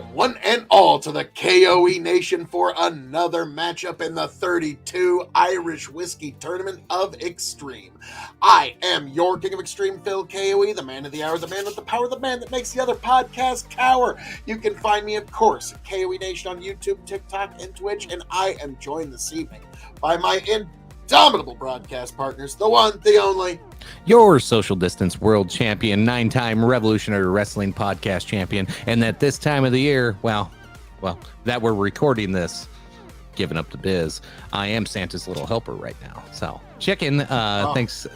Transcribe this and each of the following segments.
Welcome, one and all, to the K.O.E. Nation for another matchup in the 32 Irish Whiskey Tournament of Extreme. I am your King of Extreme, Phil K.O.E., the man of the hour, the man with the power, the man that makes the other podcast cower. You can find me, of course, at K.O.E. Nation on YouTube, TikTok, and Twitch, and I am joined this evening by my indomitable broadcast partners, the one, the only, your social distance world champion, 9-time Revolutionary Wrestling podcast champion, and at this time of the year, well, that we're recording this, giving up the biz, I am Santa's little helper right now. So, chicken, thanks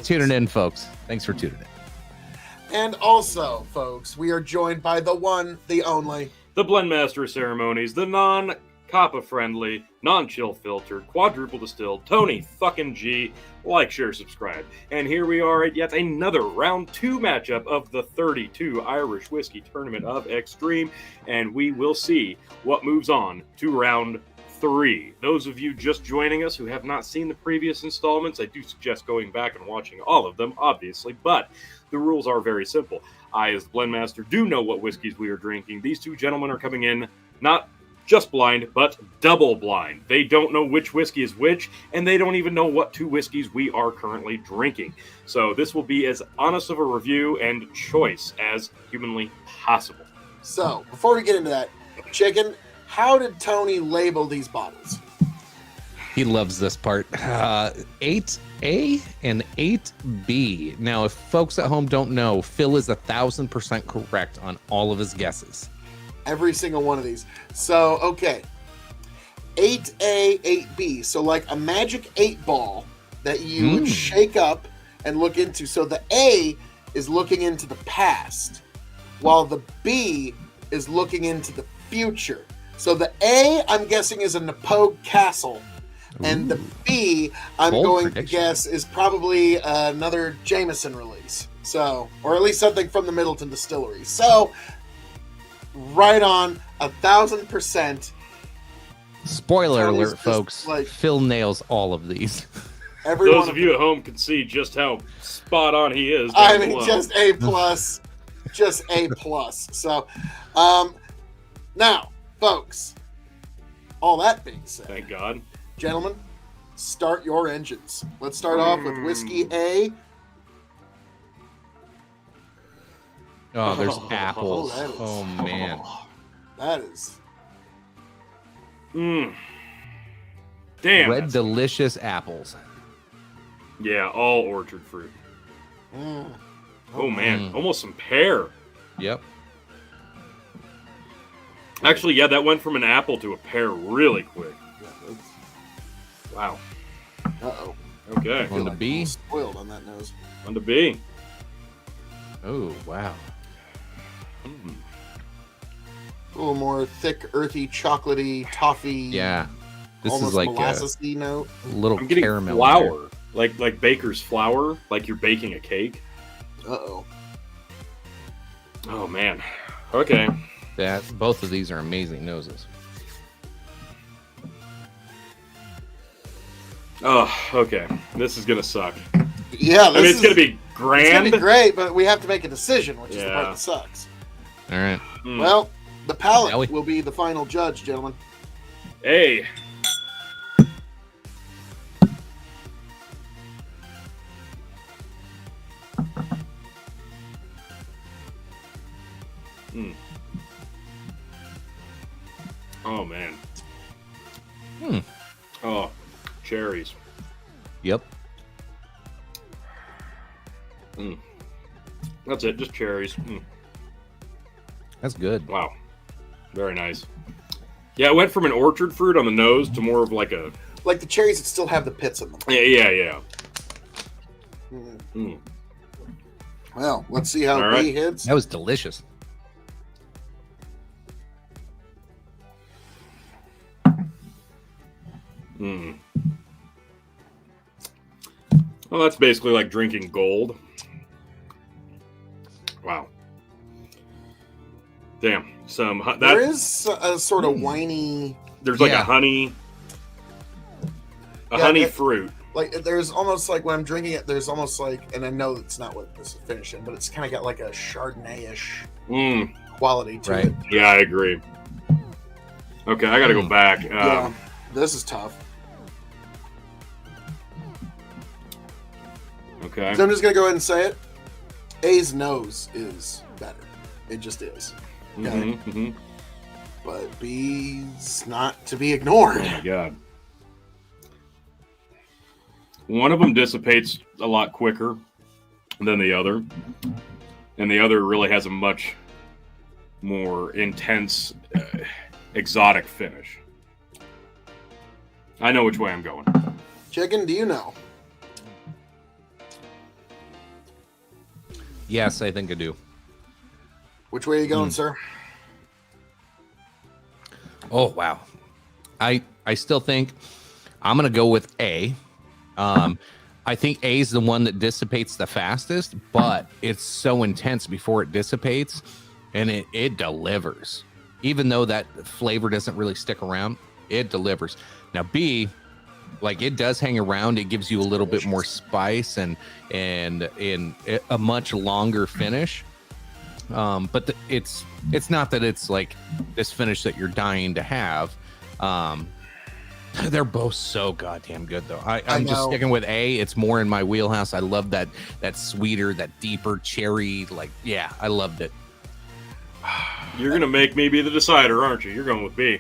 tuning in, folks. Thanks for tuning in. And also, folks, we are joined by the one, the only, the Blendmaster of Ceremonies, the non-Kappa-friendly, non-chill filtered, quadruple distilled, Tony fucking G. Like, share, subscribe. And here we are at yet another round 2 matchup of the 32 Irish Whiskey Tournament of Extreme, and we will see what moves on to round 3. Those of you just joining us who have not seen the previous installments, I do suggest going back and watching all of them, obviously, but the rules are very simple. I, as the Blendmaster, do know what whiskeys we are drinking. These two gentlemen are coming in not just blind, but double blind. They don't know which whiskey is which, and they don't even know what 2 whiskeys we are currently drinking. So this will be as honest of a review and choice as humanly possible. So, before we get into that, Chicken, how did Tony label these bottles? He loves this part. 8A and 8B. Now, if folks at home don't know, Phil is 1,000% correct on all of his guesses. Every single one of these. So, okay. 8A, 8B. So, like a magic 8-ball that you would shake up and look into. So, the A is looking into the past, while the B is looking into the future. So, the A, I'm guessing, is a Napogue Castle. And the B, I'm going to guess, is probably another Jameson release. So, or at least something from the Middleton Distillery. So, right on, 1,000%. Spoiler alert, folks. Like, Phil nails all of these. Those of you at home can see just how spot on he is. I mean, just A plus. Just A plus. So, now, folks, all that being said. Thank God. Gentlemen, start your engines. Let's start off with Whiskey A. Oh, there's apples. Oh, man. That is. Damn. Red delicious apples. Yeah, all orchard fruit. Oh, man. Almost some pear. Yep. Actually, yeah, that went from an apple to a pear really quick. Wow. Uh-oh. Okay. On to B. Spoiled on that nose. On to B. Oh, wow. A little more thick, earthy, chocolatey, toffee. Yeah. This is like molasses-y note. A little I'm getting caramel. Flour. Like baker's flour. Like you're baking a cake. Uh-oh. Oh, man. Okay. Both of these are amazing noses. Oh, okay. This is going to suck. Yeah, it's going to be grand. It's going to be great, but we have to make a decision, which is the part that sucks. All right. Well, the palate will be the final judge, gentlemen. Hey. Oh, man. Oh, cherries. Yep. That's it, just cherries. That's good. Wow. Very nice. Yeah, it went from an orchard fruit on the nose to more of like a... Like the cherries that still have the pits in them. Yeah. Well, let's see how B hits. That was delicious. Well, that's basically like drinking gold. Wow. Damn. There is a sort of winey... There's like a honey fruit. Like, there's almost like, when I'm drinking it, there's almost like, and I know it's not what this is finishing, but it's kind of got like a Chardonnay-ish quality to Right. it. Yeah, I agree. Okay, I got to go back. Yeah, this is tough. Okay. So I'm just gonna go ahead and say it. A's nose is better. It just is. Okay. Mm-hmm, mm-hmm. But B's not to be ignored. Oh my god. One of them dissipates a lot quicker than the other, and the other really has a much more intense, exotic finish. I know which way I'm going. Chicken, do you know? Yes, I think I do. Which way are you going, sir? Oh wow, I still think I'm gonna go with A. I think A is the one that dissipates the fastest, but it's so intense before it dissipates, and it delivers. Even though that flavor doesn't really stick around, it delivers. Now B, like it does hang around. It gives you a little bit more spice and a much longer finish. But it's not that it's like this finish that you're dying to have. They're both so goddamn good, though. I'm just sticking with A. It's more in my wheelhouse. I love that sweeter, that deeper cherry. Like, yeah, I loved it. You're gonna make me be the decider, aren't you? You're going with B.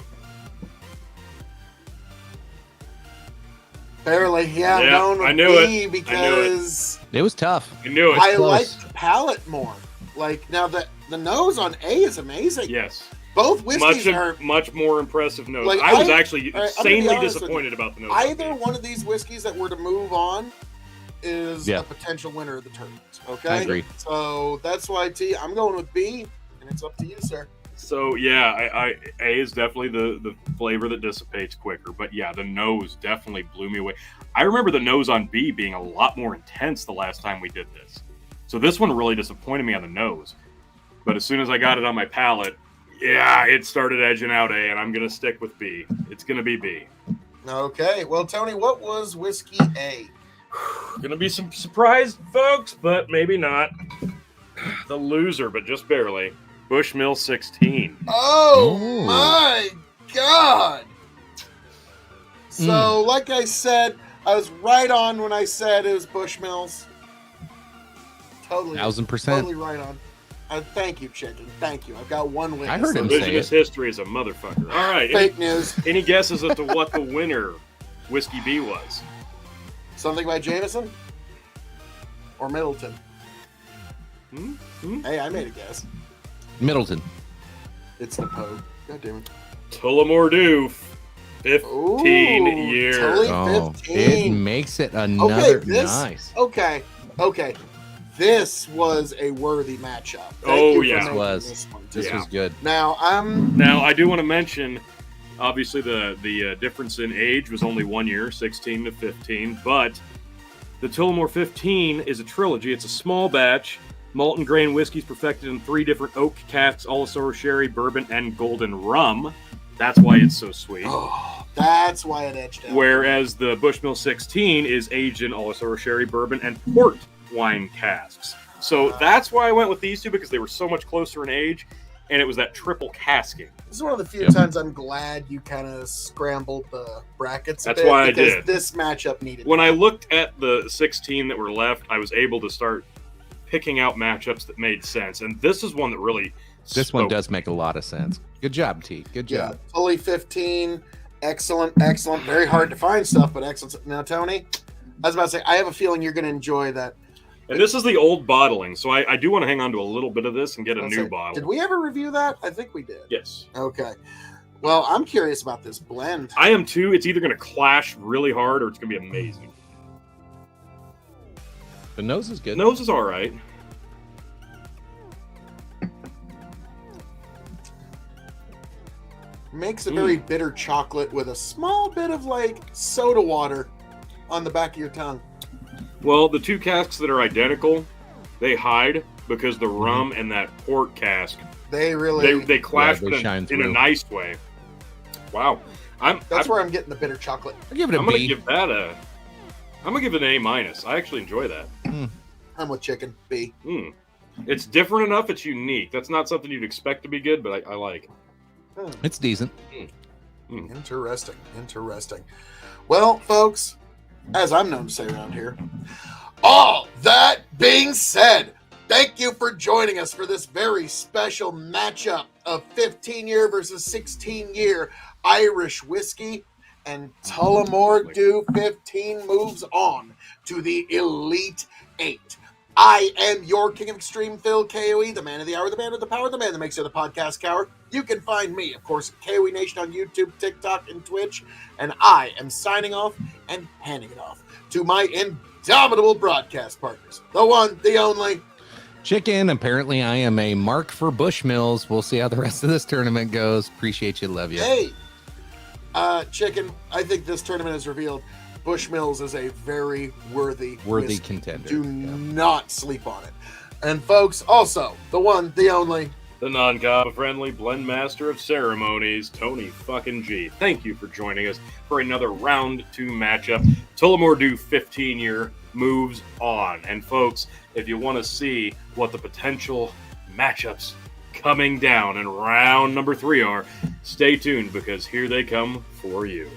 Barely, yeah. Yeah, I'm going with I knew B it. because It was tough. I knew it. I Close. like the palate more. Like now the nose on A is amazing. Yes. Both whiskeys are Much more impressive nose. Like, I was actually all right, I'm gonna be insanely honest with disappointed about the nose. either one of these whiskeys that were to move on is Yeah. a potential winner of the tournament. Okay, I agree. So that's why I'm going with B, and it's up to you, sir. So yeah, A is definitely the flavor that dissipates quicker. But yeah, the nose definitely blew me away. I remember the nose on B being a lot more intense the last time we did this. So this one really disappointed me on the nose. But as soon as I got it on my palate, yeah, it started edging out A, and I'm gonna stick with B. It's gonna be B. Okay, well, Tony, what was whiskey A? Gonna be some surprised folks, but maybe not. The loser, but just barely. Bushmills 16. Oh Ooh. my God! So, like I said, I was right on when I said it was Bushmills. Totally, 1000%. totally right on. Thank you, Chicken. Thank you. I've got one win. I heard him say Revisionist history is a motherfucker. All right. Fake news. Any guesses as to what the winner Whiskey B was? Something by Jameson or Middleton? Hmm? Hey, I made a guess. Middleton. It's the Pogue. God damn it. Tullamore Dew, 15 Ooh, years. Tully Oh, 15. it makes it another this, nice. Okay. This was a worthy matchup. Thank Oh, you for yeah. making Was. this one, too. This was good. Now, Now, I do want to mention, obviously, the difference in age was only 1 year, 16 to 15, but the Tullamore 15 is a trilogy. It's a small batch, malt and grain whiskeys perfected in 3 different oak casks, Alisoro sherry, bourbon, and golden rum. That's why it's so sweet. Oh, that's why it edged out. Whereas the Bushmill 16 is aged in Alisoro sherry, bourbon, and port wine casks. So that's why I went with these two, because they were so much closer in age, and it was that triple casking. This is one of the few Yep. times I'm glad you kind of scrambled the brackets a That's bit, why I because did. this matchup needed. When I looked at the 16 that were left, I was able to start picking out matchups that made sense, and this is one that really This one spoke. does make a lot of sense. Good job, T. Good Yeah, job. fully 15. Excellent. Very hard to find stuff, but excellent. Now, Tony, I was about to say, I have a feeling you're going to enjoy that. And this is the old bottling, so I do want to hang on to a little bit of this and get a I'll new say, bottle. Did we ever review that? I think we did. Yes. Okay. Well, I'm curious about this blend. I am too. It's either going to clash really hard or it's going to be amazing. The nose is The good. nose is all right. Makes a very bitter chocolate with a small bit of like soda water on the back of your tongue. Well, the 2 casks that are identical, they hide because the rum and that port cask, They really. they clash they shine in a through. nice way. Wow. That's where I'm getting the bitter chocolate. I'll give it a I'm gonna B. give that a. I'm gonna give it an A-. I actually enjoy that. I'm with chicken. B. It's different enough. It's unique. That's not something you'd expect to be good, but I like. It's decent. Interesting. Interesting. Well, folks, as I'm known to say around here, all that being said, thank you for joining us for this very special matchup of 15-year versus 16-year Irish whiskey, and Tullamore Dew 15 moves on to the Elite 8. I am your King of Extreme, Phil K.O.E., the man of the hour, the man of the power, the man that makes you the podcast cower. You can find me, of course, at K.O.E. Nation on YouTube, TikTok, and Twitch. And I am signing off and handing it off to my indomitable broadcast partners. The one, the only. Chicken. Apparently, I am a mark for Bushmills. We'll see how the rest of this tournament goes. Appreciate you. Love you. Hey, Chicken, I think this tournament has revealed Bushmills is a very worthy whiskey. Contender. Do not sleep on it. And folks, also, the one, the only, The non-COPA friendly blend master of ceremonies, Tony fucking G. Thank you for joining us for another round 2 matchup. Tullamore Dew 15-year moves on. And folks, if you want to see what the potential matchups coming down in round number 3 are, stay tuned because here they come for you.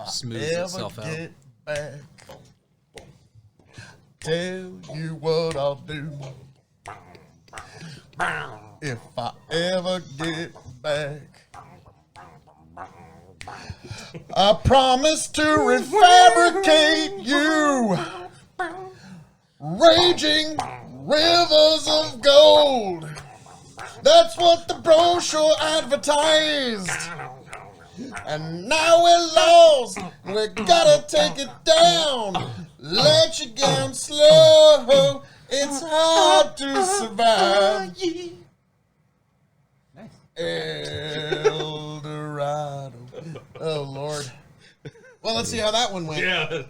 Smooths itself out. Get back, tell you what I'll do. If I ever get back, I promise to refabricate you. Raging rivers of gold. That's what the brochure advertised. And now we're lost, we gotta take it down. Let you down slow, it's hard to survive. Nice. El Dorado. Oh, Lord. Well, let's see how that one went. Yeah.